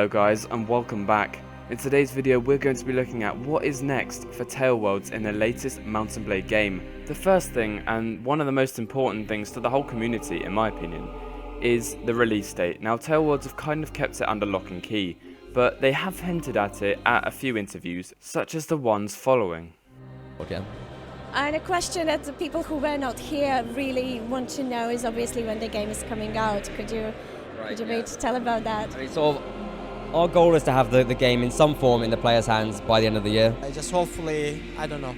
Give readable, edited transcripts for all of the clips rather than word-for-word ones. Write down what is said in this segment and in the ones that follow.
Hello guys and welcome back. In today's video we're going to be looking at what is next for Tailworlds in the latest Mount & Blade game. The first thing, and one of the most important things to the whole community in my opinion, is the release date. Now Tailworlds have kind of kept it under lock and key, but they have hinted at it at a few interviews, such as the ones following. Okay. And a question that the people who were not here really want to know is obviously when the game is coming out. Could you maybe tell about that? I mean, sort of, our goal is to have the game in some form in the players' hands by the end of the year. Just hopefully, I don't know,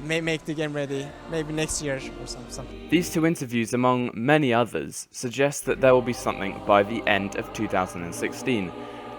make the game ready, maybe next year or something. These two interviews, among many others, suggest that there will be something by the end of 2016.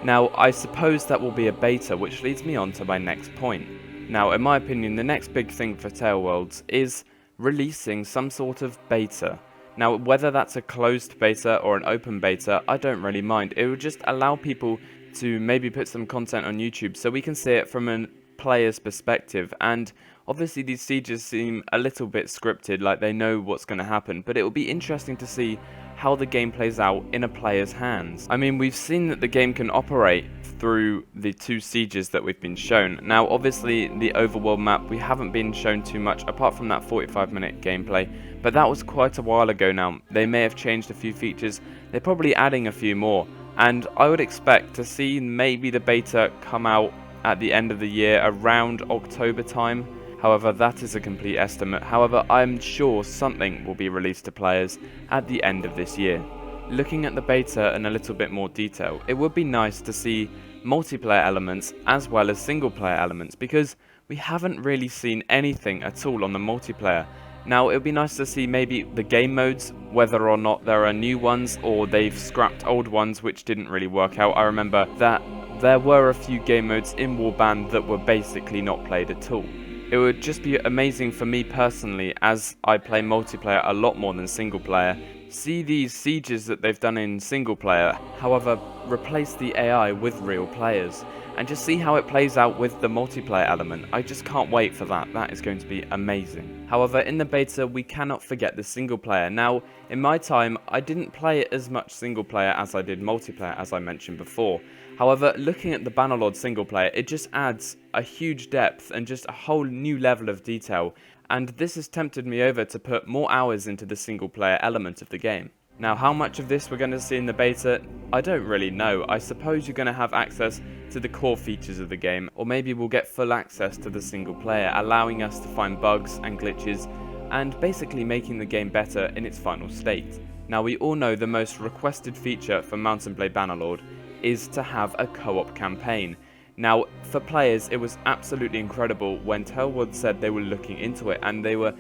Now, I suppose that will be a beta, which leads me on to my next point. Now, in my opinion, the next big thing for Tailworlds is releasing some sort of beta. Now, whether that's a closed beta or an open beta, I don't really mind. It would just allow people to maybe put some content on YouTube so we can see it from a player's perspective. And obviously these sieges seem a little bit scripted, like they know what's going to happen, but it will be interesting to see how the game plays out in a player's hands. I mean, we've seen that the game can operate through the two sieges that we've been shown. Now, obviously, the overworld map, we haven't been shown too much, apart from that 45-minute gameplay, but that was quite a while ago now. They may have changed a few features, they're probably adding a few more, and I would expect to see maybe the beta come out at the end of the year, around October time. However, that is a complete estimate. However, I'm sure something will be released to players at the end of this year. Looking at the beta in a little bit more detail, it would be nice to see multiplayer elements as well as single player elements, because we haven't really seen anything at all on the multiplayer. Now, it would be nice to see maybe the game modes, whether or not there are new ones or they've scrapped old ones which didn't really work out. I remember that there were a few game modes in Warband that were basically not played at all. It would just be amazing for me personally, as I play multiplayer a lot more than single player, see these sieges that they've done in single player, however, replace the AI with real players, and just see how it plays out with the multiplayer element. I just can't wait for that. That is going to be amazing. However, in the beta, we cannot forget the single player. Now, in my time, I didn't play it as much single player as I did multiplayer, as I mentioned before. However, looking at the Bannerlord single player, it just adds a huge depth and just a whole new level of detail, and this has tempted me over to put more hours into the single player element of the game. Now, how much of this we're going to see in the beta, I don't really know. I suppose you're going to have access to the core features of the game, or maybe we'll get full access to the single player, allowing us to find bugs and glitches, and basically making the game better in its final state. Now, we all know the most requested feature for Mount & Blade Bannerlord is to have a co-op campaign. Now, for players, it was absolutely incredible when Tailworlds said they were looking into it, and they were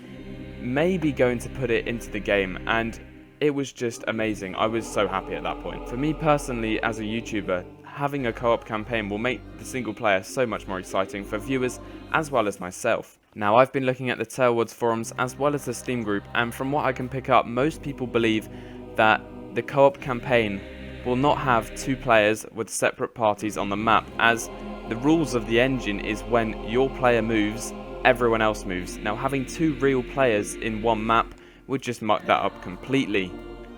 maybe going to put it into the game, and it was just amazing. I was so happy at that point. For me personally, as a YouTuber, having a co-op campaign will make the single player so much more exciting for viewers as well as myself. Now, I've been looking at the Tailworlds forums as well as the Steam group, and from what I can pick up, most people believe that the co-op campaign will not have two players with separate parties on the map, as the rules of the engine is when your player moves, everyone else moves. Now, having two real players in one map would just muck that up completely.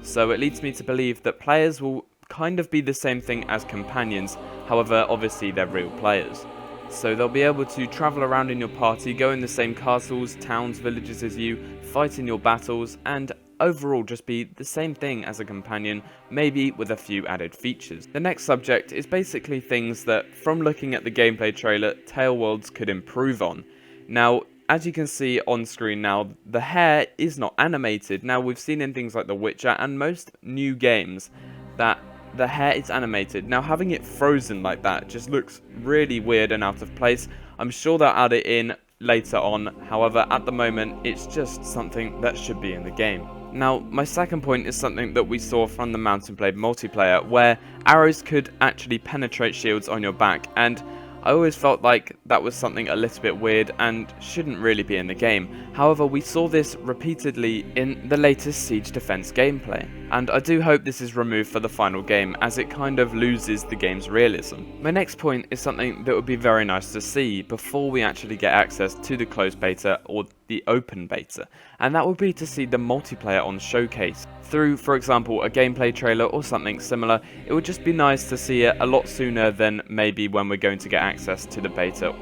So it leads me to believe that players will kind of be the same thing as companions, however, obviously they're real players. So they'll be able to travel around in your party, go in the same castles, towns, villages as you, fight in your battles, and overall just be the same thing as a companion, maybe with a few added features. The next subject is basically things that, from looking at the gameplay trailer, Tailworlds could improve on. Now, as you can see on screen now, the hair is not animated. Now, we've seen in things like The Witcher and most new games that the hair is animated. Now, having it frozen like that just looks really weird and out of place. I'm sure they'll add it in later on. However, at the moment, it's just something that should be in the game. Now, my second point is something that we saw from the Mount & Blade multiplayer, where arrows could actually penetrate shields on your back, and I always felt like that was something a little bit weird and shouldn't really be in the game. However, we saw this repeatedly in the latest Siege Defense gameplay. and I do hope this is removed for the final game, as it kind of loses the game's realism. My next point is something that would be very nice to see before we actually get access to the closed beta or the open beta, and that would be to see the multiplayer on Showcase. Through, for example, a gameplay trailer or something similar, it would just be nice to see it a lot sooner than maybe when we're going to get access to the beta.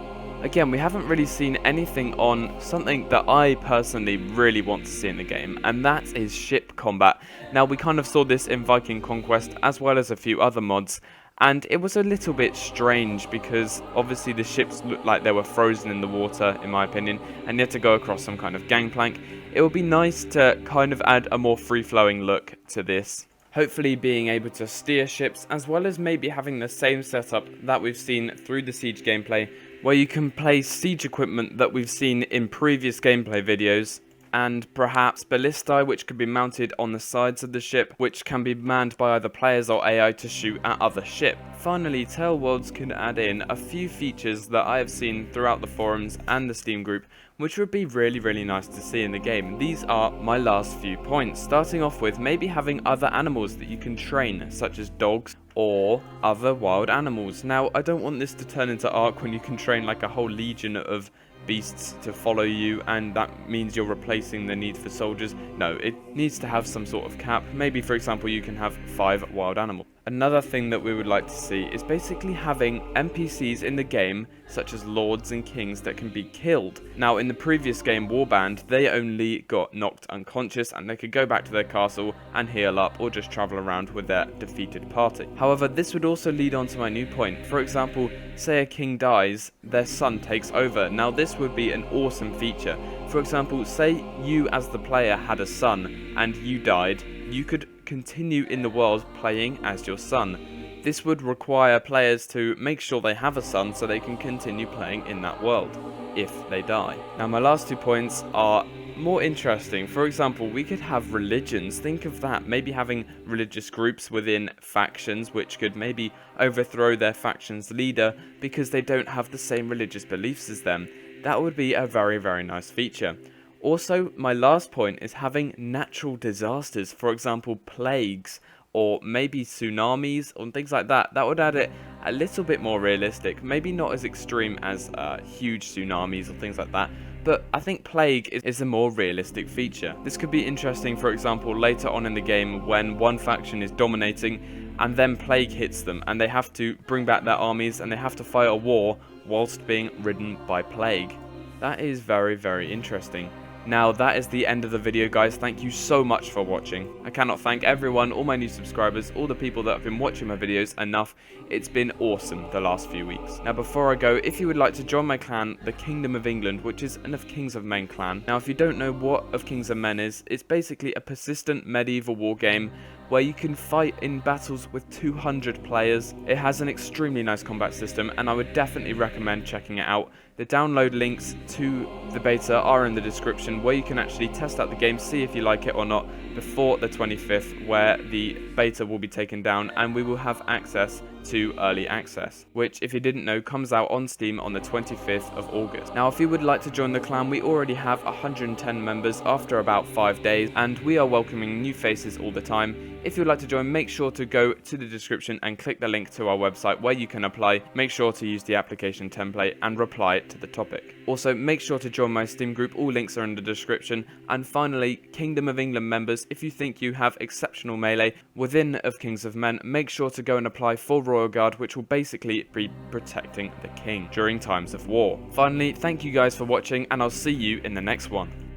Again, we haven't really seen anything on something that I personally really want to see in the game, and that is ship combat. Now, we kind of saw this in Viking Conquest as well as a few other mods, and it was a little bit strange because obviously the ships looked like they were frozen in the water, in my opinion, and you had to go across some kind of gangplank. It would be nice to kind of add a more free-flowing look to this. Hopefully being able to steer ships, as well as maybe having the same setup that we've seen through the Siege gameplay, where you can place siege equipment that we've seen in previous gameplay videos, and perhaps ballistae which could be mounted on the sides of the ship, which can be manned by either players or AI to shoot at other ships. Finally, Tale Worlds can add in a few features that I have seen throughout the forums and the Steam group, which would be really nice to see in the game. These are my last few points, starting off with maybe having other animals that you can train, such as dogs or other wild animals. Now, I don't want this to turn into Ark when you can train like a whole legion of beasts to follow you, and that means you're replacing the need for soldiers. No, it needs to have some sort of cap. Maybe, for example, you can have 5 wild animals. Another thing that we would like to see is basically having NPCs in the game, such as lords and kings, that can be killed. Now, in the previous game, Warband, they only got knocked unconscious and they could go back to their castle and heal up or just travel around with their defeated party. However, this would also lead on to my new point. For example, say a king dies, their son takes over. Now, this would be an awesome feature. For example, say you as the player had a son and you died, you could continue in the world playing as your son. This would require players to make sure they have a son so they can continue playing in that world if they die. Now, my last 2 points are more interesting. For example, we could have religions. Think of that, maybe having religious groups within factions which could maybe overthrow their faction's leader because they don't have the same religious beliefs as them. That would be a very nice feature. Also, my last point is having natural disasters, for example, plagues, or maybe tsunamis, or things like that. That would add it a little bit more realistic, maybe not as extreme as huge tsunamis or things like that, but I think plague is a more realistic feature. This could be interesting, for example, later on in the game when one faction is dominating, and then plague hits them, and they have to bring back their armies, and they have to fight a war whilst being ridden by plague. That is very interesting. Now, that is the end of the video, guys. Thank you so much for watching. I cannot thank everyone, all my new subscribers, all the people that have been watching my videos enough. It's been awesome the last few weeks. Now, before I go, if you would like to join my clan, the Kingdom of England, which is an Of Kings of Men clan. Now, if you don't know what Of Kings of Men is, it's basically a persistent medieval war game where you can fight in battles with 200 players. It has an extremely nice combat system, and I would definitely recommend checking it out. The download links to the beta are in the description, where you can actually test out the game, see if you like it or not, before the 25th, where the beta will be taken down and we will have access to early access, which, if you didn't know, comes out on Steam on the 25th of August. Now, if you would like to join the clan, we already have 110 members after about 5 days, and we are welcoming new faces all the time. If you'd like to join, make sure to go to the description and click the link to our website where you can apply. Make sure to use the application template and reply to the topic. Also, make sure to join my Steam group. All links are in the description. And finally, Kingdom of England members, if you think you have exceptional melee within Of Kings of Men, make sure to go and apply for Royal Guard, which will basically be protecting the king during times of war. Finally, thank you guys for watching, and I'll see you in the next one.